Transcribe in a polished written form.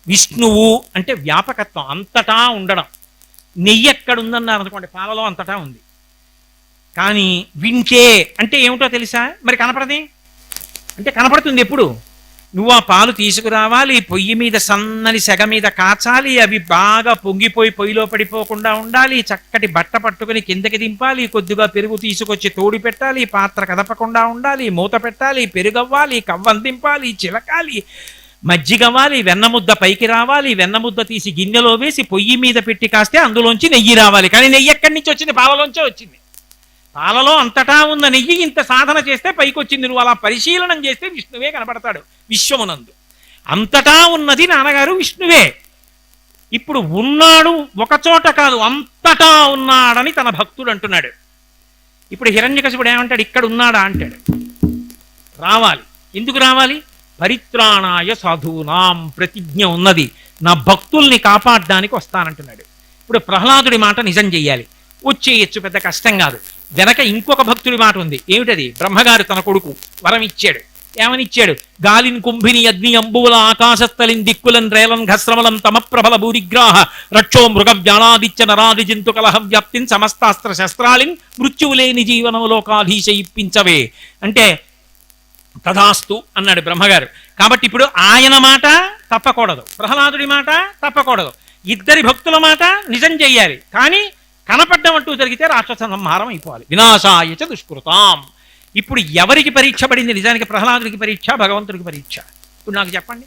విష్ణువు అంటే వ్యాపకత్వం, అంతటా ఉండడం. నెయ్యి ఎక్కడుందన్నారు అనుకోండి, పాలలో అంతటా ఉంది. కానీ వింటే అంటే ఏమిటో తెలుసా? మరి కనపడది అంటే కనపడుతుంది ఎప్పుడు? నువ్వు ఆ పాలు తీసుకురావాలి, పొయ్యి మీద సన్నని సెగ మీద కాచాలి, అవి బాగా పొంగిపోయి పొయ్యిలో పడిపోకుండా ఉండాలి, చక్కటి బట్ట పట్టుకుని కిందకి దింపాలి, కొద్దిగా పెరుగు తీసుకొచ్చి తోడి పెట్టాలి, పాత్ర కదపకుండా ఉండాలి, మూత పెట్టాలి, పెరుగవ్వాలి, కవ్వం దింపాలి, చిలకాలి, మజ్జిగవ్వాలి, వెన్నముద్ద పైకి రావాలి, వెన్నముద్ద తీసి గిన్నెలో వేసి పొయ్యి మీద పెట్టి కాస్తే అందులోంచి నెయ్యి రావాలి. కానీ నెయ్యి ఎక్కడి నుంచి వచ్చింది? పాలలోంచే వచ్చింది. పాలలో అంతటా ఉన్న నెయ్యి ఇంత సాధన చేస్తే పైకి వచ్చింది. నువ్వు అలా పరిశీలనం చేస్తే విష్ణువే కనపడతాడు విశ్వమునందు. అంతటా ఉన్నది నాన్నగారు విష్ణువే. ఇప్పుడు ఉన్నాడు ఒకచోట కాదు, అంతటా ఉన్నాడని తన భక్తుడు అంటున్నాడు. ఇప్పుడు హిరణ్యకశిపుడు ఏమంటాడు? ఇక్కడ ఉన్నాడా అంటాడు. రావాలి. ఎందుకు రావాలి? పరిత్రాణాయ సాధూనాం ప్రతిజ్ఞ ఉన్నది, నా భక్తుల్ని కాపాడడానికి వస్తానంటున్నాడు. ఇప్పుడు ప్రహ్లాదుడి మాట నిజం చెయ్యాలి, వచ్చేయచ్చు, పెద్ద కష్టం కాదు. వెనక ఇంకొక భక్తుడి మాట ఉంది. ఏమిటది? బ్రహ్మగారు తన కొడుకు వరం ఇచ్చాడు. ఏమనిచ్చాడు? గాలిన్ కుంభిని అగ్ని అంబువుల ఆకాశస్థలిన్ దిక్కులన్ రేలన్ ఘస్రమలం తమ ప్రభల భూరిగ్రాహ రక్షో మృగ వ్యాళాదిత్య నరాది జంతు కలహ వ్యాప్తిన్ సమస్తాస్త్ర శస్త్రాలిన్ మృత్యువులేని జీవనములోకాధీశ ఇప్పించవే అంటే తథాస్తు అన్నాడు బ్రహ్మగారు. కాబట్టి ఇప్పుడు ఆయన మాట తప్పకూడదు, ప్రహ్లాదుడి మాట తప్పకూడదు, ఇద్దరి భక్తుల మాట నిజం చెయ్యాలి. కానీ కనపడ్డం అంటూ జరిగితే రాక్షస సంహారం అయిపోవాలి. వినాశాయచ దుష్కృతాం. ఇప్పుడు ఎవరికి పరీక్ష పడింది? నిజానికి ప్రహ్లాదుడికి పరీక్ష, భగవంతుడికి పరీక్ష. ఇప్పుడు నాకు చెప్పండి.